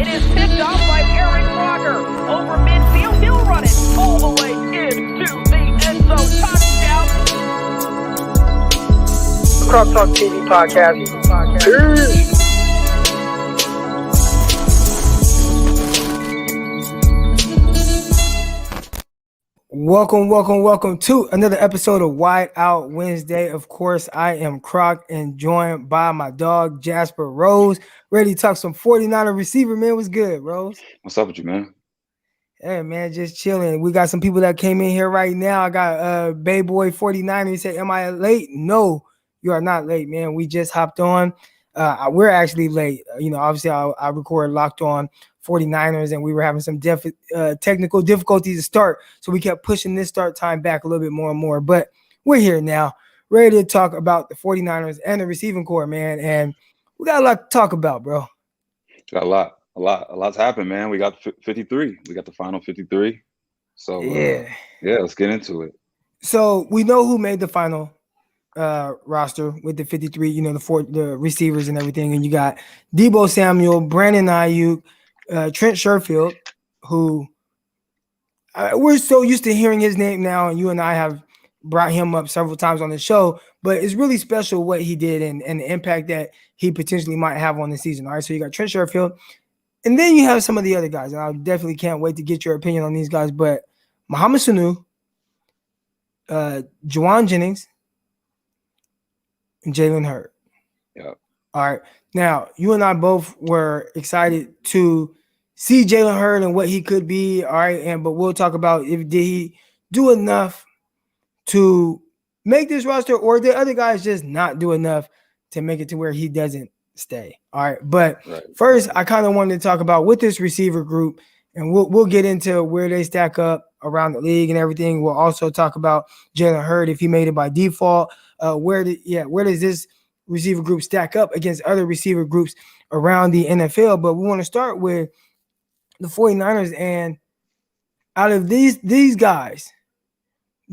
It is picked off by Aaron Crocker. Over midfield, he'll run it all the way into the end zone. Touchdown. Crock Talk TV podcast. Peace. Welcome to another episode of Wideout Wednesday. Of course, I am Crock and joined by my dog, Jasper Rose. Ready to talk some 49er receiver, man. What's good, Rose? What's up with you, man? Hey, man, just chilling. We got some people that came in here right now. I got Bay Boy 49er. He said, am I late? No, you are not late, man. We just hopped on. We're actually late. Obviously, I recorded Locked On 49ers, and we were having some technical difficulties to start, so we kept pushing this start time back a little bit more and more. But we're here now, ready to talk about the 49ers and the receiving corps, man. And we got a lot to talk about, bro. Got a lot's happened, man. We got 53. We got the final 53. So yeah, let's get into it. So we know who made the final roster with the 53. The receivers and everything, and you got Deebo Samuel, Brandon Ayuk, Trent Sherfield, who we're so used to hearing his name now, and you and I have brought him up several times on the show, but it's really special what he did and the impact that he potentially might have on the season. All right, so you got Trent Sherfield, and then you have some of the other guys, and I definitely can't wait to get your opinion on these guys, but Mohamed Sanu, Juwan Jennings, and Jalen Hurd. Yeah. All right. Now, you and I both were excited to see Jalen Hurd and what he could be. All right. But we'll talk about did he do enough to make this roster, or did other guys just not do enough to make it to where he doesn't stay? All right. But First, I kind of wanted to talk about with this receiver group, and we'll get into where they stack up around the league and everything. We'll also talk about Jalen Hurd, if he made it by default. Where does this receiver group stack up against other receiver groups around the NFL? But we want to start with the 49ers, and out of these guys,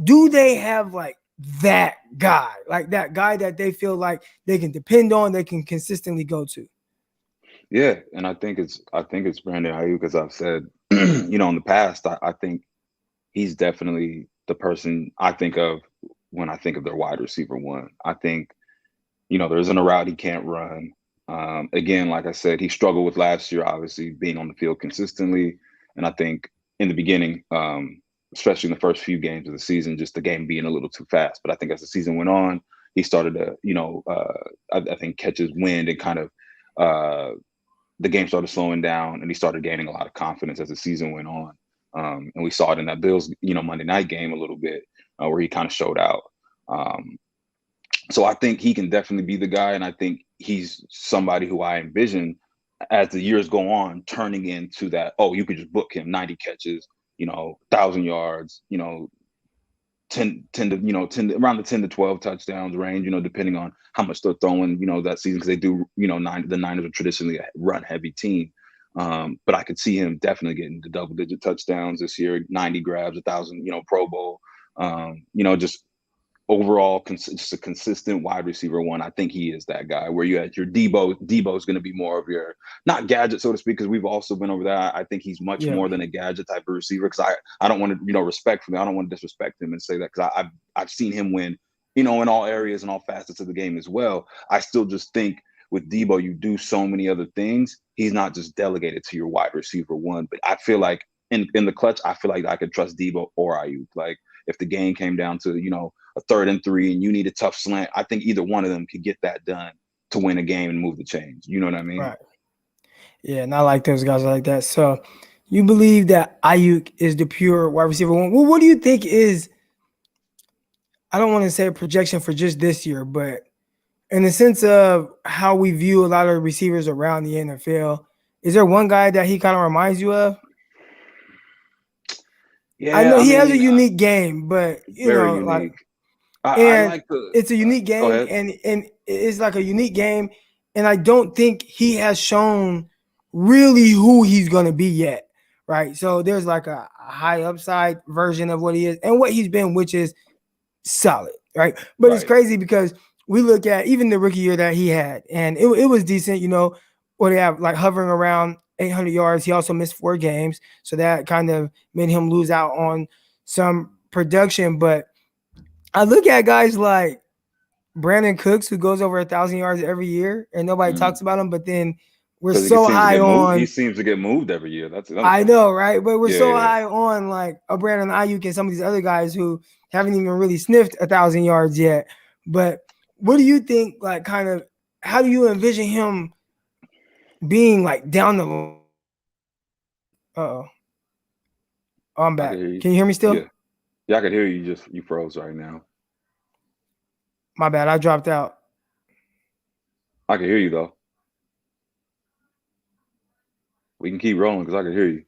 do they have like that guy that they feel like they can depend on, they can consistently go to? Yeah, and I think it's Brandon Ayuk, as I've said, in the past. I think he's definitely the person I think of when I think of their wide receiver one. I think there isn't a route he can't run. Again, like I said, he struggled with last year, obviously, being on the field consistently. And I think in the beginning, especially in the first few games of the season, just the game being a little too fast. But I think as the season went on, he started to, I think catch his wind, and kind of the game started slowing down, and he started gaining a lot of confidence as the season went on. And we saw it in that Bills, Monday night game a little bit, where he kind of showed out. So I think he can definitely be the guy, and I think he's somebody who I envision as the years go on turning into that. Oh, you could just book him 90 catches, 1,000 yards, 10 to around the 10 to 12 touchdowns range, depending on how much they're throwing, that season, because they do, the Niners are traditionally a run heavy team. But I could see him definitely getting the double digit touchdowns this year, 90 grabs, 1,000, Pro Bowl. Just overall, just a consistent wide receiver one. I think he is that guy. Where you at your Deebo is going to be more of your, not gadget, so to speak, because we've also been over that. I think he's much more than a gadget type of receiver, because I don't want to, respectfully, I don't want to disrespect him and say that, because I've seen him win, in all areas and all facets of the game as well. I still just think with Deebo, you do so many other things. He's not just delegated to your wide receiver one, but I feel like in the clutch, I feel like I could trust Deebo or Ayuk. Like, if the game came down to, a 3rd and 3 and you need a tough slant, I think either one of them could get that done to win a game and move the chains. You know what I mean? Right. Yeah, and I like those guys like that. So you believe that Ayuk is the pure wide receiver one. Well, what do you think is, I don't want to say a projection for just this year, but in the sense of how we view a lot of receivers around the NFL, is there one guy that he kind of reminds you of? Yeah, I know he has a unique game, but unique. It's a unique game, and it's like a unique game, and I don't think he has shown really who he's gonna be yet, right? So there's like a high upside version of what he is and what he's been, which is solid, right? But It's crazy because we look at even the rookie year that he had, and it was decent, what they have like hovering around 800 yards. He also missed 4 games, so that kind of made him lose out on some production. But I look at guys like Brandon Cooks, who goes over 1,000 yards every year, and nobody talks about him. But then we're Because he so seems to high get moved. He on. seems to get moved every year. That's another I thing. know, right? But we're so Yeah. high on like a Brandon Ayuk and some of these other guys who haven't even really sniffed 1,000 yards yet. But what do you think? Like, kind of, how do you envision him being like down the? Oh, I'm I can back. hear you. Can you hear me still? Yeah, I can hear you. You froze right now. My bad. I dropped out. I can hear you though. We can keep rolling because I can hear you.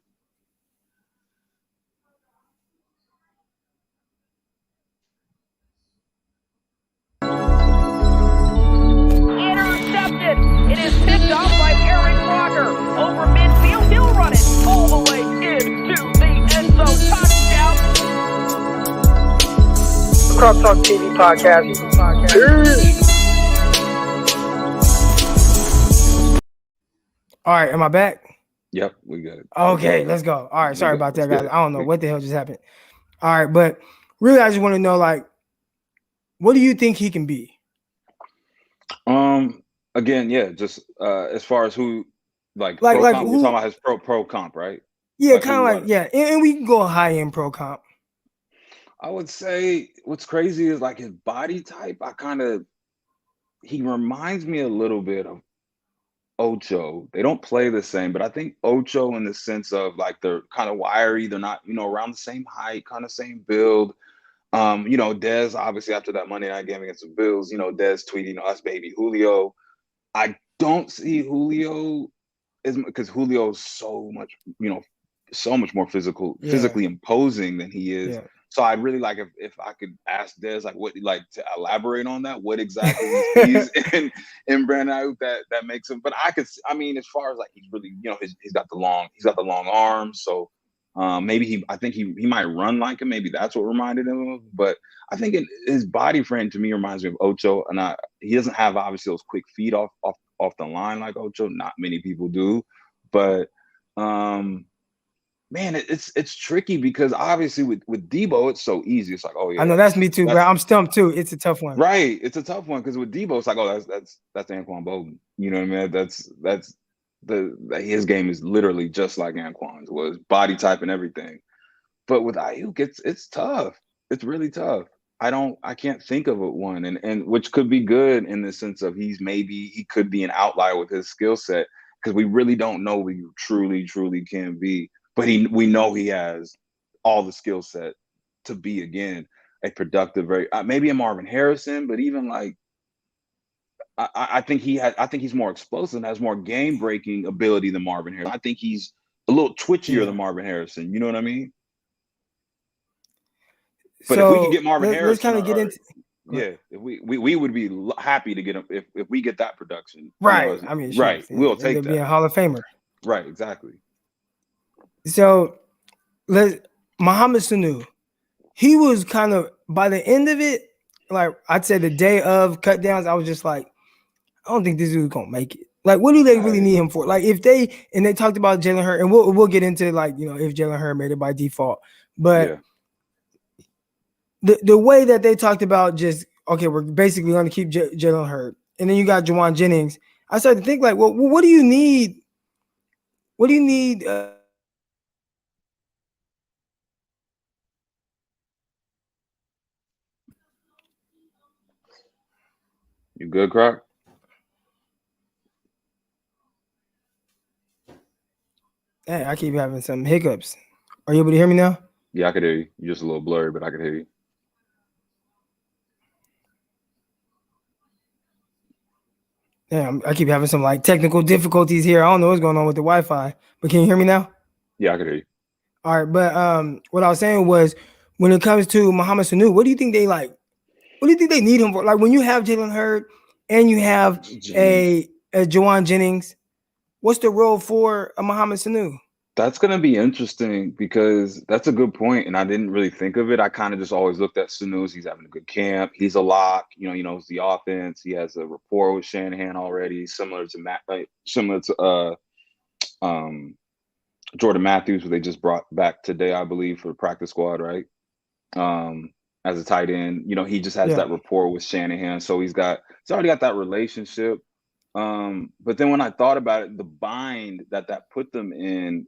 Intercepted. It is picked off by Aaron Crocker over midfield. He'll run it all the way into the end zone. Touchdown. Crock Talk TV podcast. All right, am I back? Yep, we got it. Okay, let's go. All right, sorry about that, guys. Good. I don't know what the hell just happened. All right, but really, I just want to know, like, what do you think he can be? Again, yeah, just as far as who, like Like pro comp, who? we're talking about his pro comp, right? Yeah, Like kind of like yeah, and we can go high end pro comp. I would say what's crazy is like his body type. He reminds me a little bit of Ocho. They don't play the same, but I think Ocho in the sense of like they're kind of wiry. They're not, around the same height, kind of same build. Dez obviously after that Monday night game against the Bills, Dez tweeting us baby Julio. I don't see Julio because Julio is so much more physically imposing than he is. Yeah. So I'd really like if I could ask Des like what like to elaborate on that, what exactly he sees in Brandon Ayuk that makes him. But I mean, as far as like he's really, he's got the long arms. So maybe I think he might run like him. Maybe that's what reminded him of. But I think his body frame to me reminds me of Ocho, and he doesn't have obviously those quick feet off the line like Ocho. Not many people do, but man, it's tricky because obviously with Debo, it's so easy. It's like, oh yeah, I know that's me too, bro. I'm stumped too. It's a tough one. Right, it's a tough one because with Debo, it's like, oh, that's Anquan Bolden. You know what I mean? That's his game is literally just like Anquan's was, body type and everything. But with Ayuk, it's tough. It's really tough. I can't think of one, and which could be good in the sense of he could be an outlier with his skill set because we really don't know what he truly can be. But we know he has all the skill set to be again a productive, very maybe a Marvin Harrison, but even like I think he's more explosive and has more game breaking ability than Marvin Harrison. I think he's a little twitchier than Marvin Harrison. You know what I mean? But if we could get Marvin Harrison, let's kind of get into. Yeah, if we would be happy to get him if we get that production. Right. I mean, right. We'll take that. Be a Hall of Famer. Right. Exactly. So Mohamed Sanu, he was kind of by the end of it, like I'd say the day of cut downs, I was just like, I don't think this dude's gonna make it. Like, what do they really need him for? Like, if they talked about Jalen Hurd, and we'll get into like if Jalen Hurd made it by default, but the way that they talked about just okay, we're basically going to keep Jalen Hurd, and then you got Juwan Jennings. I started to think like, well, what do you need? What do you need? You good, Croc? Hey, I keep having some hiccups. Are you able to hear me now? Yeah, I could hear you. You're just a little blurry, but I could hear you. Damn, I keep having some like technical difficulties here. I don't know what's going on with the Wi-Fi, but can you hear me now? Yeah, I could hear you. All right, but what I was saying was when it comes to Mohamed Sanu, what do you think they like? What do you think they need him for? Like when you have Jalen Hurd and you have a Juwan Jennings, what's the role for a Mohamed Sanu? That's going to be interesting because that's a good point, and I didn't really think of it. I kind of just always looked at Sanu. He's having a good camp. He's a lock. He knows the offense. He has a rapport with Shanahan already, similar to Jordan Matthews, who they just brought back today, I believe, for the practice squad, right? As a tight end. He just has Yeah. that rapport with Shanahan, so he's already got that relationship. But then when I thought about it, the bind that put them in,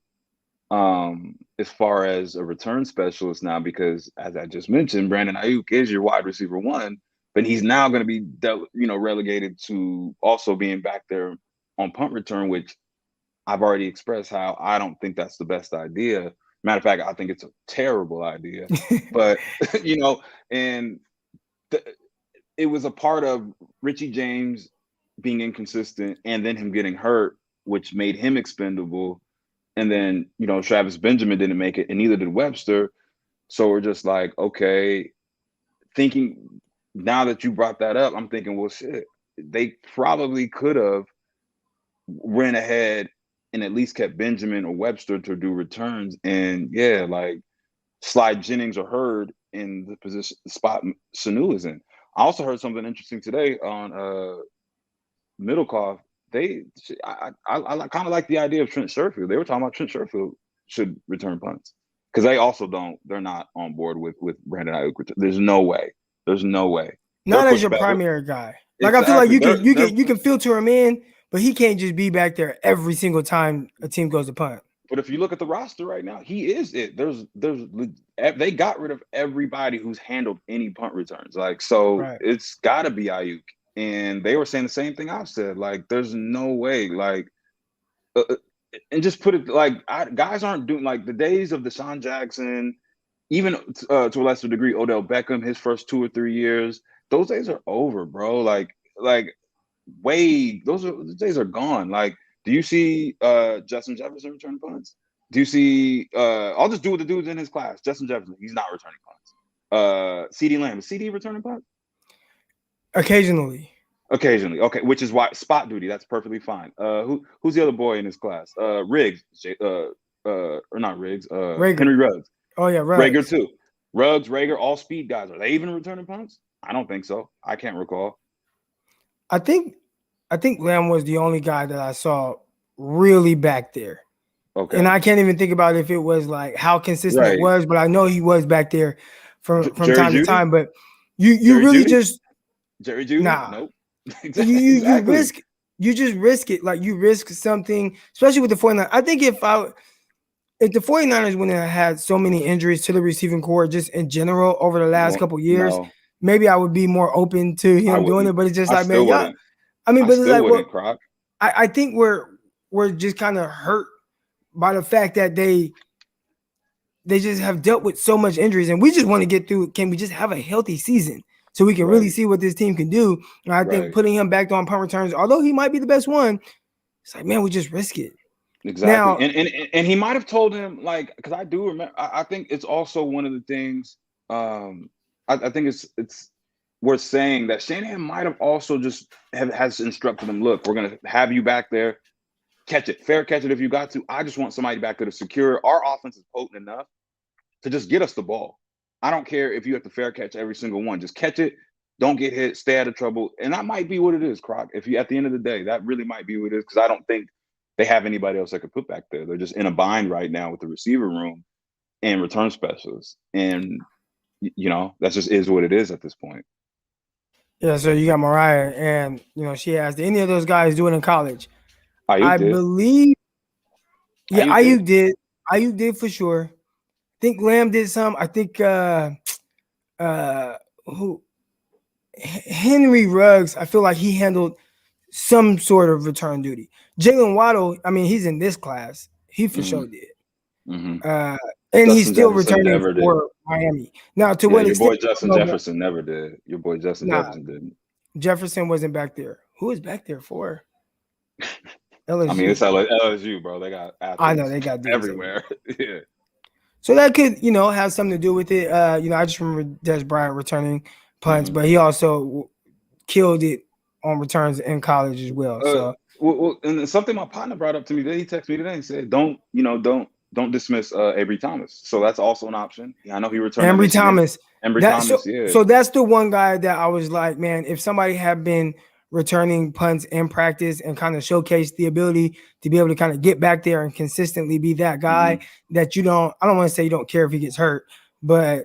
as far as a return specialist now, because as I just mentioned, Brandon Ayuk is your wide receiver one, but he's now going to be relegated to also being back there on punt return, which I've already expressed how I don't think that's the best idea. Matter of fact, I think it's a terrible idea. But and it was a part of Richie James being inconsistent, and then him getting hurt, which made him expendable. And then, Travis Benjamin didn't make it, and neither did Webster. So we're just like, okay, thinking now that you brought that up, I'm thinking, well, shit, they probably could have ran ahead and at least kept Benjamin or Webster to do returns. And yeah, like slide Jennings or Hurd in the position spot Sanu is in. I also heard something interesting today on Middlecoff. I kind of like the idea of Trent Sherfield. They were talking about Trent Sherfield should return punts because they're not on board with Brandon Ayuk. There's no way. Not as your primary guy. Like exactly. I feel like you can filter him in, but he can't just be back there every single time a team goes to punt. But if you look at the roster right now, he is it. They got rid of everybody who's handled any punt returns. Like, so right. It's got to be Ayuk. And they were saying the same thing I've said. Like, there's no way. Like, and just put it like guys aren't doing like the days of Deshaun Jackson, even to a lesser degree Odell Beckham, his first 2 or 3 years. Those days are over, bro. Like Wade, those days are gone. Like, do you see Justin Jefferson returning punts? Do you see? I'll just do with the dudes in his class. Justin Jefferson, he's not returning punts. CeeDee Lamb, is CeeDee returning punts? Occasionally. Okay, which is why spot duty. That's perfectly fine. Who's the other boy in his class? Riggs, or not Riggs? Henry Ruggs. Oh yeah, Ruggs. Rager too. Ruggs, Rager, all speed guys. Are they even returning punts? I don't think so. I can't recall. I think Lamb was the only guy that I saw really back there. Okay. And I can't even think about if it was like how consistent it was, but I know he was back there from time to time. But you really Judy? just Jerry Judy? Nah. Nope. Exactly. You just risk it. Like, you risk something, especially with the 49ers. I think if the 49ers wouldn't have had so many injuries to the receiving core just in general over the last couple years, maybe I would be more open to him doing it. But it's just like, man, y'all, I mean, but it's like, Croc. I think we're just kind of hurt by the fact that they just have dealt with so much injuries, and we just want to get through. Can we just have a healthy season so we can really see what this team can do? And I think putting him back on punt returns, although he might be the best one, it's like, man, we just risk it. Exactly. Now, and he might have told him, like, because I do remember. I think it's also one of the things. I think it's worth saying that Shanahan might have also just has instructed him, look, we're going to have you back there, catch it, fair catch it if you got to. I just want somebody back there to secure. Our offense is potent enough to just get us the ball. I don't care if you have to fair catch every single one. Just catch it, don't get hit, stay out of trouble. And that might be what it is, Croc. If you, at the end of the day, that really might be what it is, because I don't think they have anybody else that could put back there. They're just in a bind right now with the receiver room and return specialists. And, that just is what it is at this point. Yeah, so you got Mariah, and, she asked, did any of those guys do it in college? I believe, Ayuk did. Ayuk did for sure. I think Lamb did some. I think Henry Ruggs, I feel like he handled some sort of return duty. Jalen Waddle, I mean, he's in this class. He for sure did. Mm-hmm. And he's still returning for Miami. Now, to what extent? Your boy Justin Jefferson never did. Your boy Justin Jefferson didn't. Jefferson wasn't back there. Who is back there for? LSU. I mean, it's like LSU, bro. They got athletes. I know they got dudes everywhere. Yeah. So that could, have something to do with it. I just remember Des Bryant returning punts, but he also killed it on returns in college as well. Well, and something my partner brought up to me today, he texted me today and said, don't dismiss Avery Thomas. So that's also an option. Yeah, I know he returned. Avery Thomas. Thomas, yeah. So that's the one guy that I was like, man, if somebody had been returning punts in practice and kind of showcase the ability to be able to kind of get back there and consistently be that guy that I don't want to say you don't care if he gets hurt, but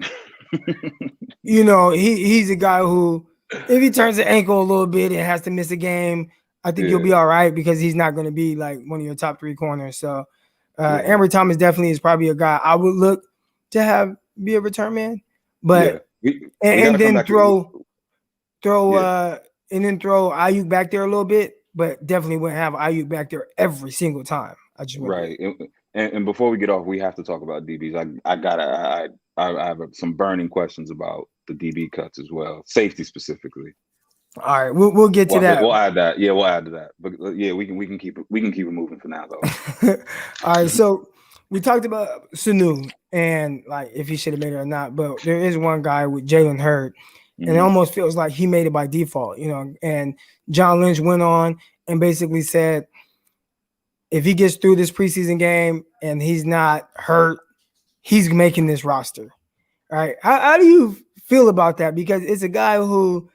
he's a guy who, if he turns the ankle a little bit and has to miss a game, I think you'll be all right because he's not going to be like one of your top 3 corners. So Ambry Thomas definitely is probably a guy I would look to have be a return man, but and then throw Ayuk back there a little bit, but definitely wouldn't have Ayuk back there every single time. I just right. And before we get off, we have to talk about DBs. I have some burning questions about the DB cuts as well, safety specifically. All right, we'll get to that. We'll add that. Yeah, we'll add to that. But yeah, we can keep it moving for now though. All right, so we talked about Sanu and like if he should have made it or not, but there is one guy with Jalen Hurd, and it almost feels like he made it by default, And John Lynch went on and basically said, if he gets through this preseason game and he's not hurt, he's making this roster. All right, how do you feel about that? Because it's a guy who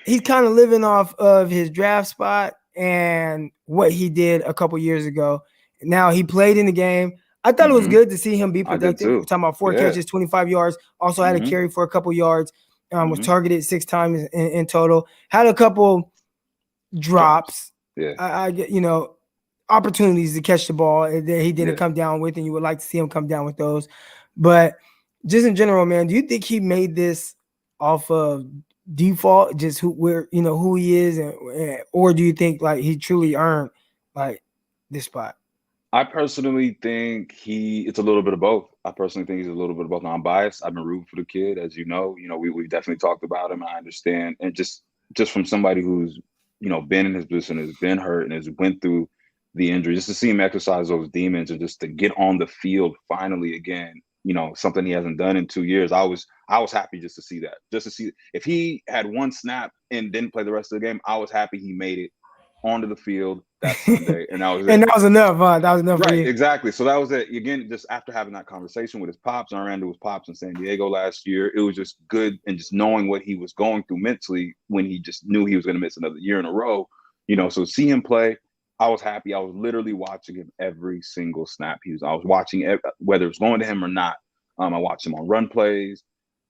he's kind of living off of his draft spot and what he did a couple years ago. Now he played in the game. I thought it was good to see him be productive. We're talking about 4 catches, 25 yards. Also had a carry for a couple yards. Was targeted 6 times in total. Had a couple drops. I get opportunities to catch the ball that he didn't come down with, and you would like to see him come down with those. But just in general, man, do you think he made this off of default, just who he is, or do you think like he truly earned like this spot? I personally think it's a little bit of both. I personally think he's a little bit of both. I'm biased. I've been rooting for the kid, as you know. We've definitely talked about him. I understand, and just from somebody who's been in his position, has been hurt, and has went through the injury, just to see him exercise those demons and just to get on the field finally again. Something he hasn't done in 2 years. I was happy just to see that. Just to see if he had one snap and didn't play the rest of the game, I was happy he made it onto the field that Sunday, and that was it. And that was enough, huh? That was enough, right? For you. Exactly. So that was it. Again, just after having that conversation with his pops, and I ran into his pops in San Diego last year. It was just good, and just knowing what he was going through mentally when he just knew he was going to miss another year in a row. So see him play. I was happy. I was literally watching him every single snap. I was watching whether it was going to him or not. I watched him on run plays,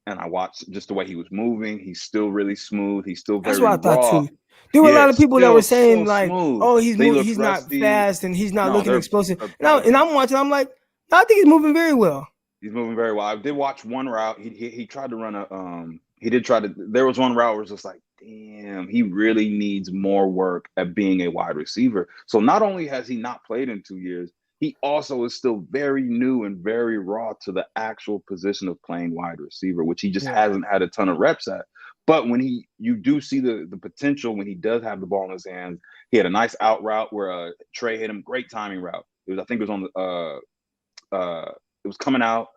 and I watched just the way he was moving. He's still really smooth. He's still very raw. That's what I thought too. There were a lot of people that were saying like, "Oh, he's not fast and he's not looking explosive." And I'm watching. I'm like, no, I think he's moving very well. He's moving very well. I did watch one route. He tried to run there was one route where it's just like, damn, he really needs more work at being a wide receiver. So not only has he not played in 2 years, he also is still very new and very raw to the actual position of playing wide receiver, which he just hasn't had a ton of reps at. But when you do see the potential when he does have the ball in his hands. He had a nice out route where Trey hit him. Great timing route. I think it was on it was coming out.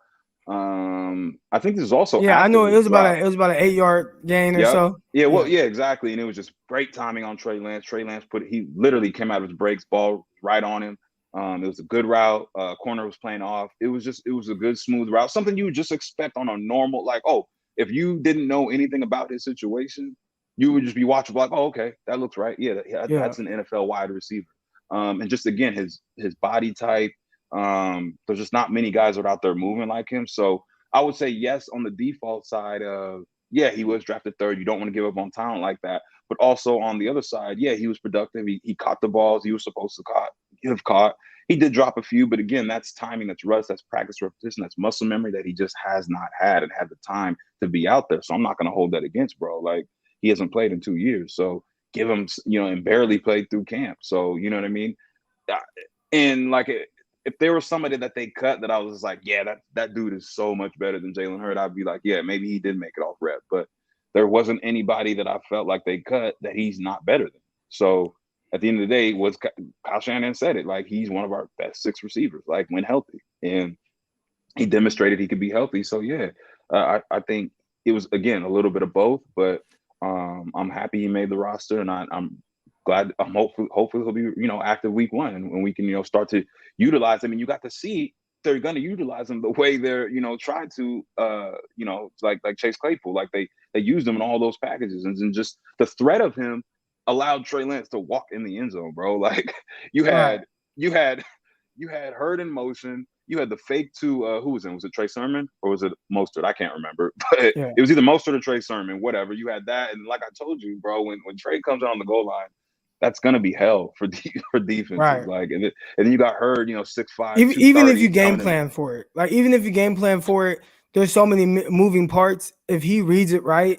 I think this is also I know it was about an 8-yard gain or so. Yeah, exactly. And it was just great timing on Trey Lance. Trey Lance he literally came out of his breaks, ball right on him. It was a good route. Corner was playing off. It was a good smooth route. Something you would just expect on a normal, like, if you didn't know anything about his situation, you would just be watching like, okay, that looks right. Yeah, that's an NFL wide receiver. And just again, his body type. There's just not many guys that are out there moving like him. So I would say yes on the default side of, he was drafted 3rd. You don't want to give up on talent like that. But also on the other side, he was productive. He caught the balls he was supposed to have caught. He did drop a few, but again, that's timing, that's rust, that's practice repetition, that's muscle memory that he just has not had and had the time to be out there. So I'm not going to hold that against bro. Like, he hasn't played in 2 years. So give him, and barely played through camp. So, you know what I mean? And like, if there was somebody that they cut that I was like, that dude is so much better than Jalen Hurd, I'd be like, maybe he did make it off rep. But there wasn't anybody that I felt like they cut that he's not better than. So at the end of the day, Kyle Shanahan said it, like, he's one of our best 6 receivers, like, when healthy. And he demonstrated he could be healthy. So, I think it was, again, a little bit of both. But I'm happy he made the roster, and I'm glad. I'm hopefully he'll be active week 1, and we can start to utilize him. And you got to see they're going to utilize him the way they're trying to like Chase Claypool, like they used him in all those packages, and just the threat of him allowed Trey Lance to walk in the end zone, bro. Like you Right. had you had you had Hurd in motion. You had the fake to who was in? Was it Trey Sermon or was it Mostert? I can't remember, but Yeah. it was either Mostert or Trey Sermon, whatever. You had that, and like I told you, bro, when Trey comes out on the goal line, that's gonna be hell for for defenses. Right. Like, and then you got Hurd, 6'5", Even if you 230 game coming in. plan for it, like even if you game plan for it, there's so many moving parts. If he reads it right,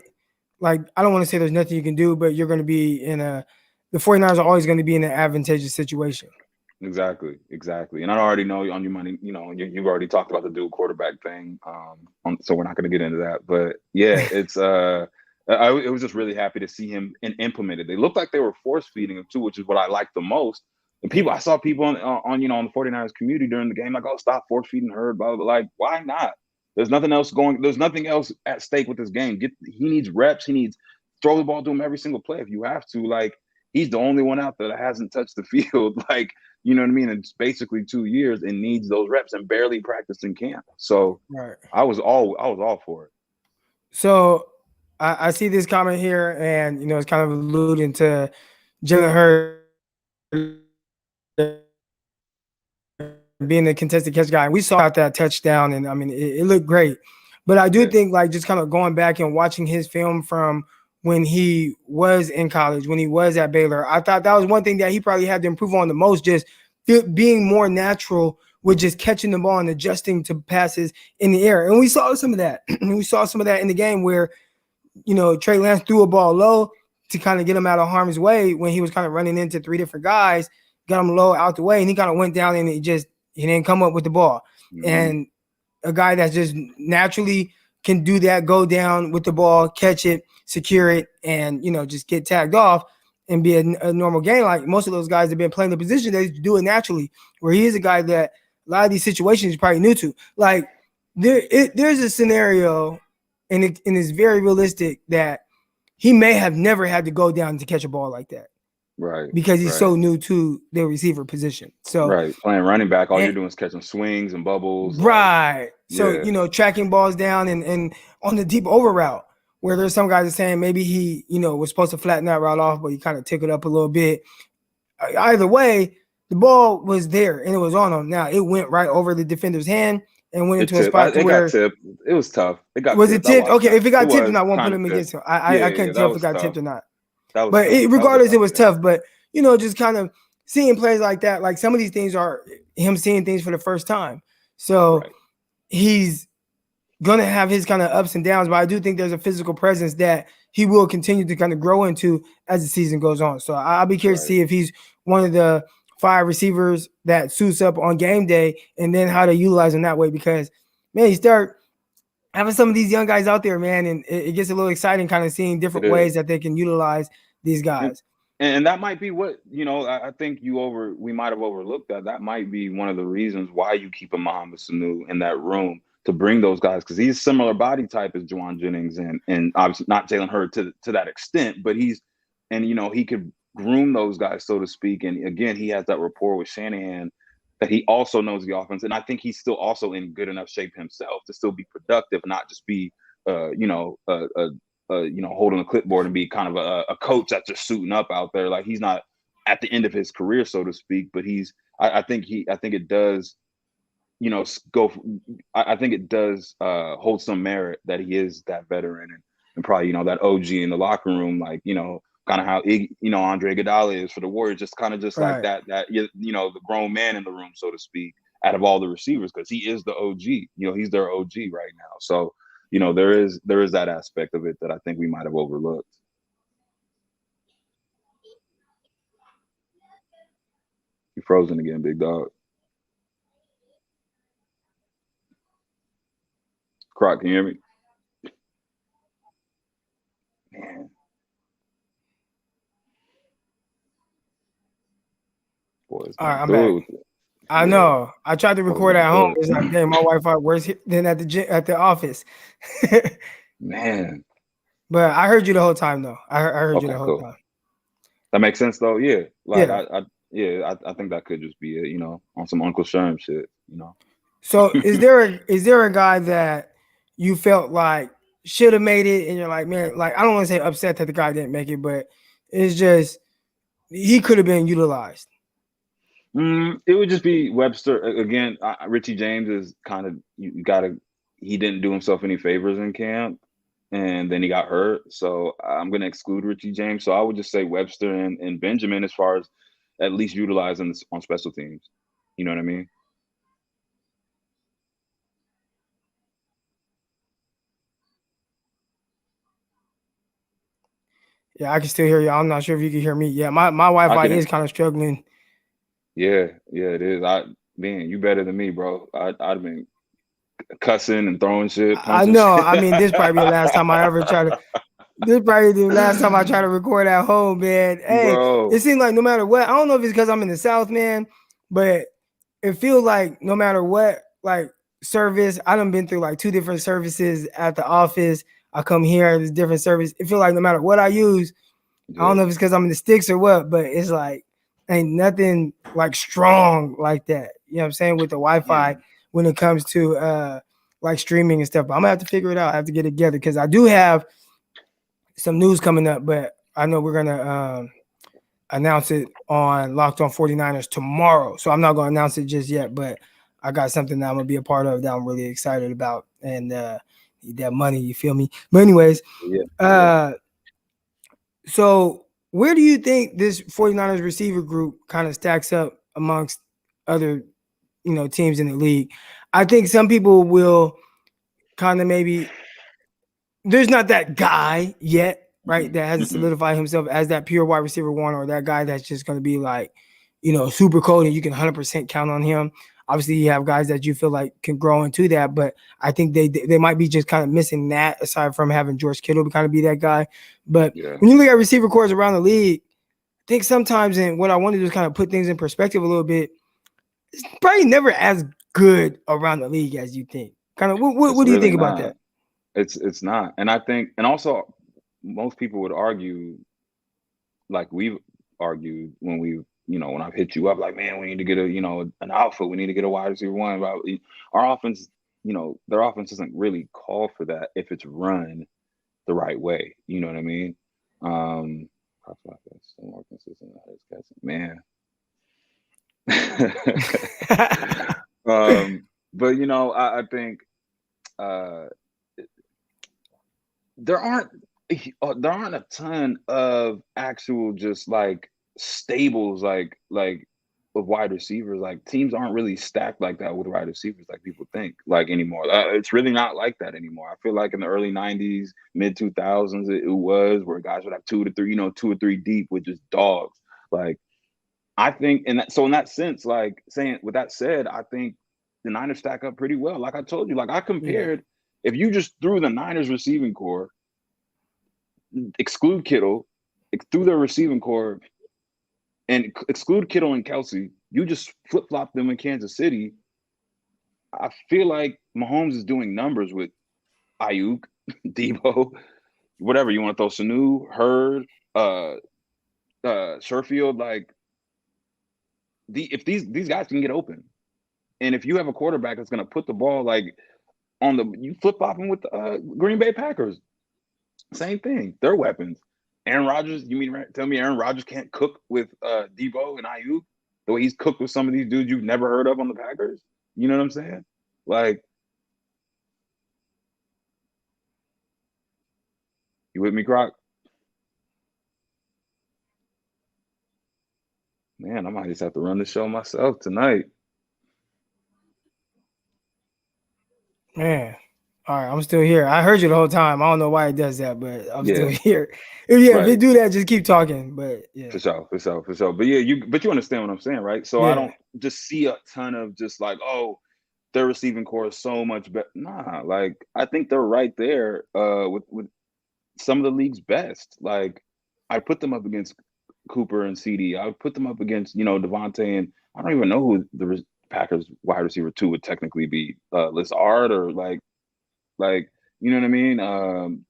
like I don't want to say there's nothing you can do, but you're going to be the 49ers are always going to be in an advantageous situation. Exactly. And I already know on your money, you've already talked about the dual quarterback thing. So we're not going to get into that. But yeah, it's I was just really happy to see him implemented. They looked like they were force feeding him too, which is what I like the most. And I saw people on the 49ers community during the game like, oh, stop force feeding her, blah, blah. Like, why not? There's nothing else at stake with this game. He needs reps. He needs throw the ball to him every single play if you have to. Like, he's the only one out there that hasn't touched the field. Like, you know what I mean? It's basically 2 years and needs those reps and barely practiced in camp. So Right. I was all for it. So I see this comment here, and it's kind of alluding to Jalen Hurd being a contested catch guy. And we saw that touchdown, and I mean it looked great. But I do think like just kind of going back and watching his film from when he was in college, when he was at Baylor, I thought that was one thing that he probably had to improve on the most, just being more natural with just catching the ball and adjusting to passes in the air. And we saw some of that. We saw some of that in the game where, Trey Lance threw a ball low to kind of get him out of harm's way when he was kind of running into 3 different guys, got him low out the way, and he kind of went down and he didn't come up with the ball. Mm-hmm. And a guy that just naturally can do that, go down with the ball, catch it, secure it, and, just get tagged off and be a normal game. Like most of those guys have been playing the position, they do it naturally, where he is a guy that a lot of these situations he's probably new to. Like there's a scenario, and it's very realistic, that he may have never had to go down to catch a ball like that. Right. Because he's so new to the receiver position. So right. Playing running back, all you're doing is catching swings and bubbles. Right. Like, so, tracking balls down and on the deep over route, where there's some guys are saying maybe he, was supposed to flatten that route off, but he kind of took it up a little bit. Either way, the ball was there and it was on him. Now it went right over the defender's hand and went into a spot where got tipped. It was tough. Was it tipped? Okay, if it got tipped, then I won't put him against him. I couldn't tell if it got tipped or not. But regardless, it was tough. But just kind of seeing plays like that, like some of these things are him seeing things for the first time. So he's gonna have his kind of ups and downs, but I do think there's a physical presence that he will continue to kind of grow into as the season goes on. So I'll be curious to see if he's one of the 5 receivers that suits up on game day, and then how to utilize him that way. Because man, you start having some of these young guys out there, man, and it gets a little exciting kind of seeing different ways that they can utilize these guys. And that might be what, I think we might have overlooked that. That might be one of the reasons why you keep a Mohamed Sanu in that room, to bring those guys, because he's similar body type as Juwan Jennings and obviously not Jalen Hurd to that extent, but he could groom those guys, so to speak. And again, he has that rapport with Shanahan that he also knows the offense. And I think he's still also in good enough shape himself to still be productive, not just be, holding a clipboard and be kind of a coach that's just suiting up out there. Like, he's not at the end of his career, so to speak, but I think it does, I think it does hold some merit that he is that veteran and probably, that OG in the locker room, like, kind of how Andre Iguodala is for the Warriors, just kind of just like that the grown man in the room, so to speak, out of all the receivers, because he is the OG. He's their OG right now. So there is that aspect of it that I think we might have overlooked. You frozen again, big dog. Crock, can you hear me? Man. Boys, all right, I'm back. I know. I tried to record at home. It's like, dang, my Wi-Fi worse than at the office. Man. But I heard you the whole time, though. I heard you the whole time. That makes sense, though. Yeah. Like, I think that could just be it, on some Uncle Sherm shit, So is there a guy that you felt like should have made it, and you're like, man, like, I don't want to say upset that the guy didn't make it, but It's just he could have been utilized. It would just be Webster again. Richie James is kind of you gotta. He didn't do himself any favors in camp, and then he got hurt. So I'm gonna exclude Richie James. So I would just say Webster and Benjamin as far as at least utilizing this on special teams. You know what I mean? Yeah, I can still hear you. I'm not sure if you can hear me. Yeah, my I Wi-Fi is can. kind of struggling. Yeah, yeah, it is. Man, you better than me, bro. I'd have been cussing and throwing shit, I punching know. shit, I mean, this probably be the last time I ever try to. This probably the last time I try to record at home, man. Hey, it bro. seems like no matter what, I don't know if it's because I'm in the South, man, but it feels like no matter what, like service, I done been through like 2 different services at the office. I come here, there's different service. It feels like no matter what I use, I don't Yeah, know if it's because I'm in the sticks or what, but it's like ain't nothing like strong like that. You know what I'm saying? With the yeah, Wi-Fi when it comes to like streaming and stuff. But I'm gonna have to figure it out. I have to get it together because I do have some news coming up, but I know we're gonna announce it on Locked On 49ers tomorrow. So I'm not gonna announce it just yet, but I got something that I'm gonna be a part of that I'm really excited about. And need that money, you feel me? But anyways, yeah, yeah. uh so where do you think this 49ers receiver group kind of stacks up amongst other, teams in the league? I think some people will kind of maybe there's not that guy yet, right? That hasn't Mm-mm. solidified himself as that pure wide receiver one or that guy that's just going to be like, super cold and you can 100% count on him. Obviously, you have guys that you feel like can grow into that, but I think they might be just kind of missing that aside from having George Kittle to kind of be that guy. But Yeah, when you look at receiver cores around the league, I think sometimes, and what I want to do is kind of put things in perspective a little bit. It's probably never as good around the league as you think. Kind of, it's what do you really think about not. that? It's not. And I think, and also, most people would argue, like we've argued when when I've hit you up, like, man, we need to get an alpha. We need to get a wide receiver one. Our offense, their offense doesn't really call for that if it's run the right way. You know what I mean? Um, still more consistent. Man. But I think uh, there aren't a ton of actual just like stables like of wide receivers. Like teams aren't really stacked like that with wide receivers like people think like anymore. It's really not like that anymore. I feel like in the early 90s, mid 2000s, it was where guys would have two or three deep with just dogs. Like I think, so in that sense, like saying with that said, I think the Niners stack up pretty well. Like I told you, like I Yeah. compared, if you just threw the Niners receiving core, exclude Kittle, through their receiving core, and exclude Kittle and Kelsey, you just flip flop them in Kansas City. I feel like Mahomes is doing numbers with Ayuk, Debo, whatever you want to throw, Sanu, Hurd, uh, Sherfield. Like if these guys can get open, and if you have a quarterback that's going to put the ball like you flip flopping with the Green Bay Packers, same thing. They're weapons. Aaron Rodgers, you mean tell me Aaron Rodgers can't cook with Debo and Ayuk the way he's cooked with some of these dudes you've never heard of on the Packers? You know what I'm saying? Like, you with me, Croc? Man, I might just have to run the show myself tonight. Man. All right, I'm still here. I heard you the whole time. I don't know why it does that, but I'm still Yeah, here. If right. it do that, just keep talking. But yeah, For sure, for sure, for sure. But yeah, you understand what I'm saying, right? So I yeah, don't just see a ton of just like, oh, their receiving core is so much better. Nah, like I think they're right there with some of the league's best. Like I put them up against Cooper and CD. I would put them up against Devontae, and I don't even know who the Packers wide receiver two would technically be. Lazard or like you know what I mean.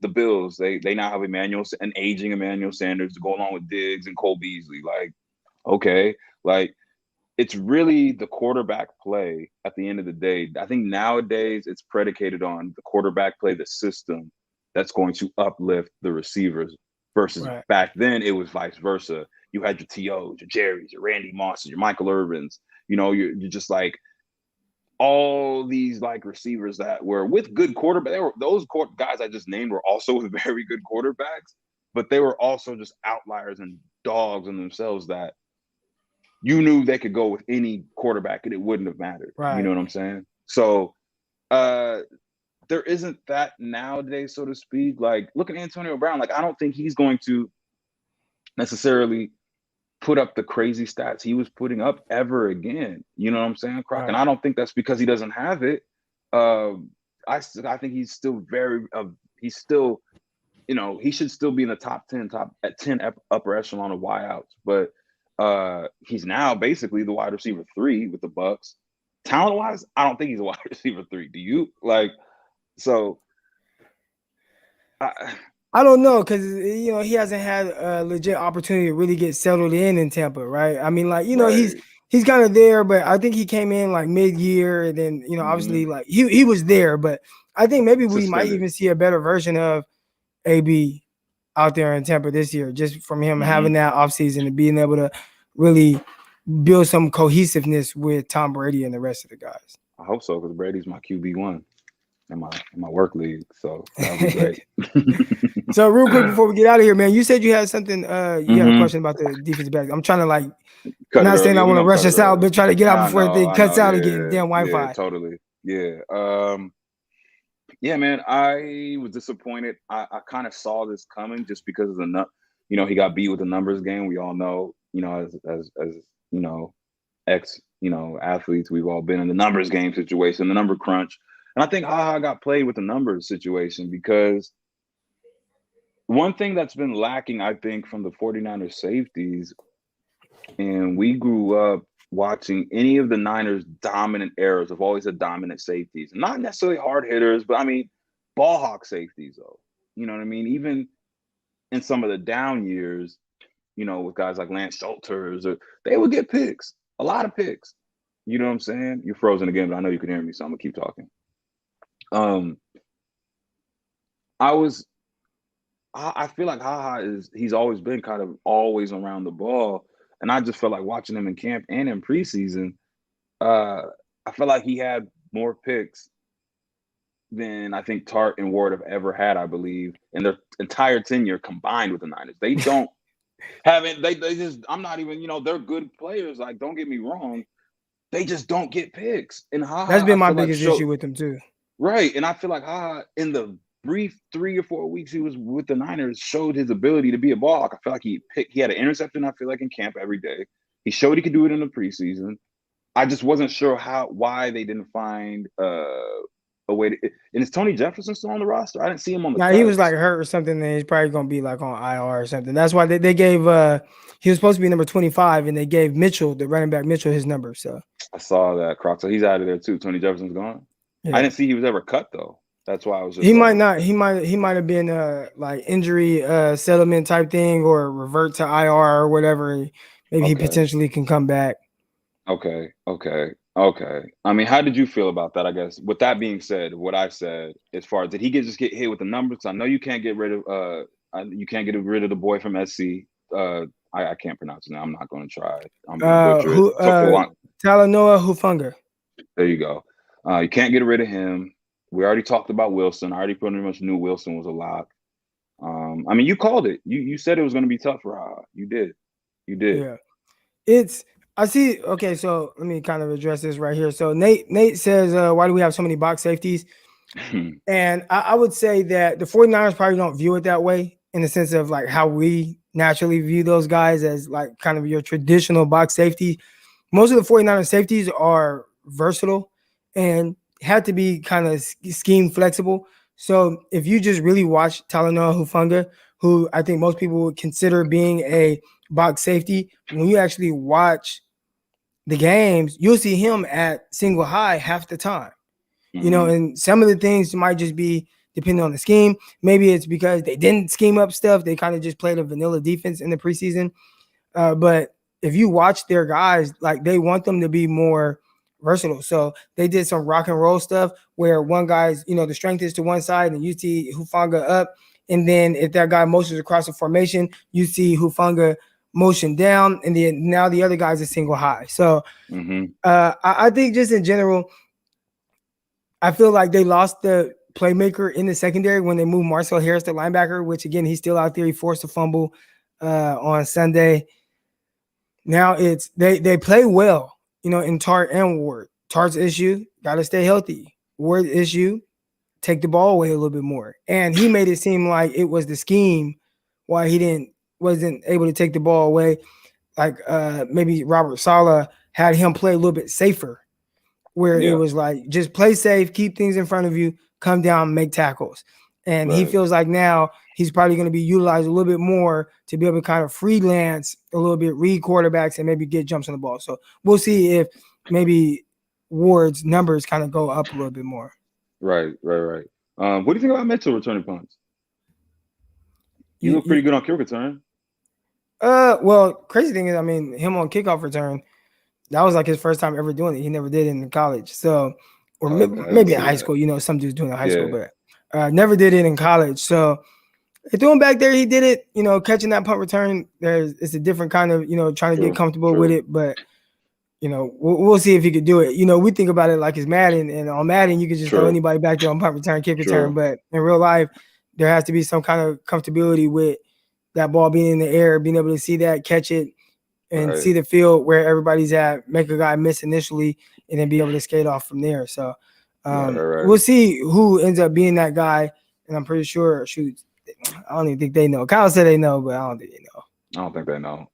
The Bills they now have an aging Emmanuel Sanders to go along with Diggs and Cole Beasley. Like okay, like it's really the quarterback play at the end of the day. I think nowadays it's predicated on the quarterback play, the system that's going to uplift the receivers. versus Right. back then it was vice versa. You had your TOs, your Jerrys, your Randy Mosses, your Michael Irvins. You're just like all these like receivers that were with good quarterback. Those guys I just named were also very good quarterbacks, but they were also just outliers and dogs in themselves that you knew they could go with any quarterback and it wouldn't have mattered. You know Right. what I'm saying? So there isn't that nowadays, so to speak. Like, look at Antonio Brown. Like, I don't think he's going to necessarily put up the crazy stats he was putting up ever again. You know what I'm saying, Croc? And Right. I don't think that's because he doesn't have it. I think he's still he's still, he should still be in the top 10, top at 10 upper echelon of wideouts. But he's now basically the wide receiver 3 with the Bucks. Talent wise, I don't think he's a wide receiver 3. Do you? Like, so I don't know because he hasn't had a legit opportunity to really get settled in Tampa, right? I mean, like right. he's kind of there, but I think he came in like mid-year, and then obviously like he was there, but I think maybe we might Suspended. even see a better version of AB out there in Tampa this year, just from him having that offseason and being able to really build some cohesiveness with Tom Brady and the rest of the guys. I hope so, because Brady's my QB1 in my work league, so that would be great. So real quick before we get out of here, man, you said you had something. You had a question about the defensive back. I'm trying to like, cut it not saying early. I We're want to gonna rush cut it us out, early. but try to get out before I it cuts know. out again. Damn Wi-Fi. Yeah, totally. Yeah. Yeah, man. I was disappointed. I kind of saw this coming just because of the he got beat with the numbers game. We all know, as ex athletes, we've all been in the numbers game situation, the number crunch. And I think HaHa got played with the numbers situation because one thing that's been lacking, I think, from the 49ers safeties, and we grew up watching any of the Niners' dominant eras have always had dominant safeties. Not necessarily hard hitters, but I mean, ball hawk safeties, though. You know what I mean? Even in some of the down years, with guys like Lance Schulters, they would get picks, a lot of picks. You know what I'm saying? You're frozen again, but I know you can hear me, so I'm gonna keep talking. I feel like HaHa he's always been kind of always around the ball. And I just felt like watching him in camp and in preseason, I feel like he had more picks than I think Tart and Ward have ever had, I believe, in their entire tenure combined with the Niners. They don't they just, I'm not even, they're good players. Like, don't get me wrong. They just don't get picks. And HaHa, That's been I my feel like biggest issue with him too. Right. And I feel like HaHa, in the brief 3 or 4 weeks he was with the Niners, showed his ability to be a ball hawk. I feel like he had an interception, I feel like, in camp every day. He showed he could do it in the preseason. I just wasn't sure why they didn't find a way to. And is Tony Jefferson still on the roster? I didn't see him on the Now he was like hurt or something, and he's probably gonna be like on IR or something. That's why they gave he was supposed to be number 25, and they gave Mitchell, the running back Mitchell, his number. So I saw that, Croc. So he's out of there too. Tony Jefferson's gone. Yeah. I didn't see he was ever cut though. That's why I was just. He might not. He might have been like injury settlement type thing, or revert to IR or whatever. Maybe he potentially can come back. Okay. I mean, how did you feel about that? I guess with that being said, what I said as far as did he just get hit with the numbers? I know you can't get rid of the boy from SC. I can't pronounce it now. I'm not going to try. I'm going to butcher it. Talanoa Hufanga. There you go. You can't get rid of him. We already talked about Wilson. I already pretty much knew Wilson was a lock. I mean, you called it. You said it was going to be tough for HaHa. You did. Yeah. I see. Okay, so let me kind of address this right here. So Nate says, why do we have so many box safeties? And I would say that the 49ers probably don't view it that way, in the sense of like how we naturally view those guys as like kind of your traditional box safety. Most of the 49ers safeties are versatile and had to be kind of scheme flexible. So if you just really watch Talanoa Hufanga, who I think most people would consider being a box safety, when you actually watch the games, you'll see him at single high half the time. And some of the things might just be depending on the scheme. Maybe it's because they didn't scheme up stuff. They kind of just played a vanilla defense in the preseason. But if you watch their guys, like they want them to be more versatile. So they did some rock and roll stuff where one guy's, the strength is to one side and you see Hufanga up And then if that guy motions across the formation, you see Hufanga motion down, and then now the other guy's a single high. So I think just in general, I feel like they lost the playmaker in the secondary when they moved Marcel Harris to linebacker, which again, he's still out there. He forced a fumble on Sunday. Now it's they play well, in Tart and Ward. Tart's issue, got to stay healthy. Ward's issue, take the ball away a little bit more. And he made it seem like it was the scheme why he wasn't able to take the ball away. Like maybe Robert Saleh had him play a little bit safer, where it was like, just play safe, keep things in front of you, come down, make tackles. And he feels like now he's probably going to be utilized a little bit more to be able to kind of freelance a little bit, read quarterbacks, and maybe get jumps on the ball. So we'll see if maybe Ward's numbers kind of go up a little bit more. Right. What do you think about Mitchell returning punts? You look pretty good on kick return. Well, crazy thing is, I mean, him on kickoff return, that was like his first time ever doing it. He never did it in college. So, or maybe in high school, some dudes doing it in high school, but never did it in college. So, throwing back there, he did it, catching that punt return. It's a different kind of, trying to get comfortable with it. But, we'll see if he could do it. We think about it like it's Madden, and on Madden, you can just throw anybody back there on punt return, kick return. But in real life, there has to be some kind of comfortability with that ball being in the air, being able to see that, catch it, and see the field where everybody's at, make a guy miss initially, and then be able to skate off from there. So we'll see who ends up being that guy. And I'm pretty sure, I don't even think they know. Kyle said they know, but I don't think they know. I don't think they know.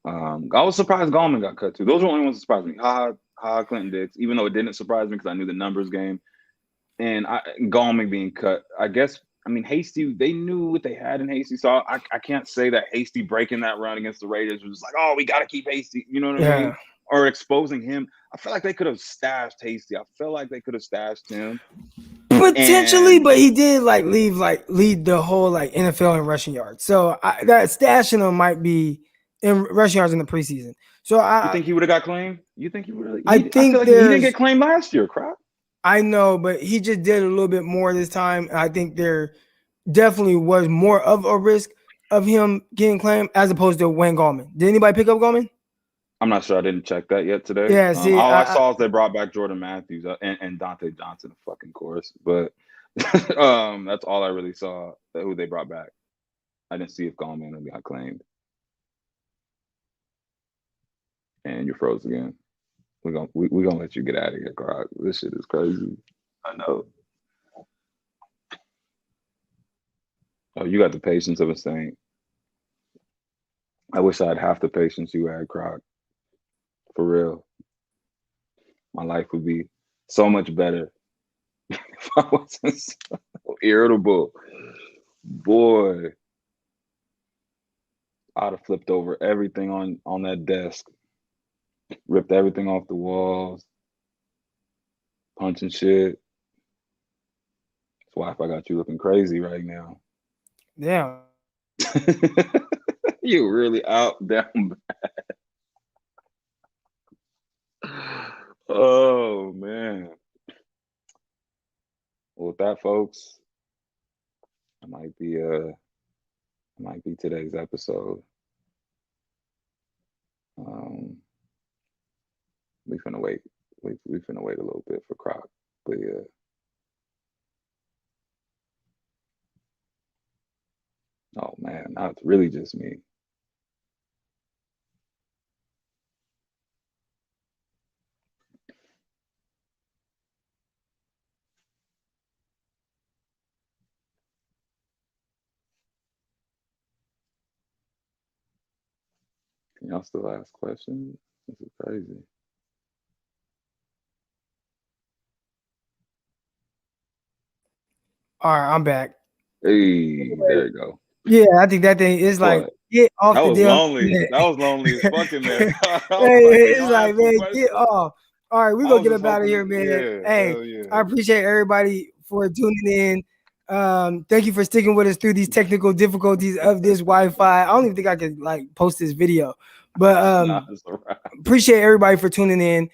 I was surprised Gallman got cut too. Those were the only ones that surprised me. Clinton Dix, even though it didn't surprise me because I knew the numbers game. And Gallman being cut, I guess, Hasty, they knew what they had in Hasty. So I can't say that Hasty breaking that run against the Raiders was just like, oh, we got to keep Hasty. You know what I mean? Or exposing him. I feel like they could have stashed Hasty. I feel like they could have stashed him. Potentially, but he did lead the whole NFL in rushing yards. So that stashing him might be in rushing yards in the preseason. So you think he would have got claimed? You think he would have? I think feel like he didn't get claimed last year, Crock. I know, but he just did a little bit more this time. I think there definitely was more of a risk of him getting claimed as opposed to Wayne Gallman. Did anybody pick up Gallman? I'm not sure. I didn't check that yet today. Yeah, see, all I saw is they brought back Jordan Matthews and Dante Johnson, of fucking course. But that's all I really saw, who they brought back. I didn't see if Gallman got claimed. And you're froze again. We're gonna let you get out of here, Crock. This shit is crazy. I know. Oh, you got the patience of a saint. I wish I had half the patience you had, Crock. For real. My life would be so much better if I wasn't so irritable. Boy. I'd have flipped over everything on that desk. Ripped everything off the walls. Punching shit. That's why I got you looking crazy right now. Yeah. You really out down bad. Oh man. Well, with that, folks, that might be today's episode. We finna wait. We finna wait a little bit for Crock, but yeah. Oh man, now it's really just me. Can y'all still ask questions? This is crazy. All right, I'm back. Hey, there you go. Yeah, I think that thing is like, get off the damn. Lonely. That was lonely as fucking there. It's like, man, get off. All right, we're gonna get up out of here, man. Yeah, hey, I appreciate everybody for tuning in. Thank you for sticking with us through these technical difficulties of this Wi-Fi. I don't even think I could post this video, but appreciate everybody for tuning in.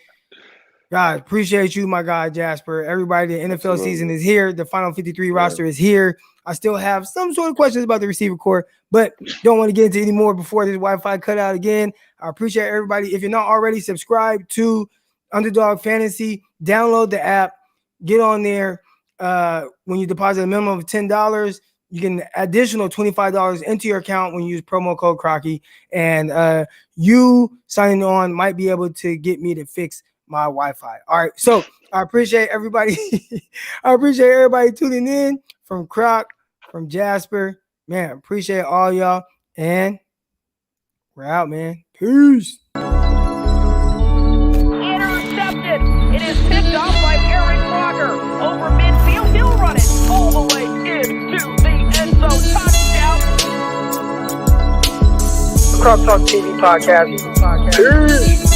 Guys, appreciate you, my guy Jasper. Everybody, the NFL season is here. The final 53 roster is here. I still have some sort of questions about the receiver core, but don't want to get into any more before this Wi-Fi cut out again. I appreciate everybody. If you're not already subscribed to Underdog Fantasy, download the app, get on there. When you deposit a minimum of $10, you get an additional $25 into your account when you use promo code Crocky. And you signing on might be able to get me to fix my Wi-Fi. All right. So I appreciate everybody. I appreciate everybody tuning in from Crock, from Jasper. Man, appreciate all y'all. And we're out, man. Peace. Intercepted. It is picked off by Aaron Crocker. Over midfield, he'll run it all the way into the end zone. Touchdown. Crock Talk TV podcast. Peace.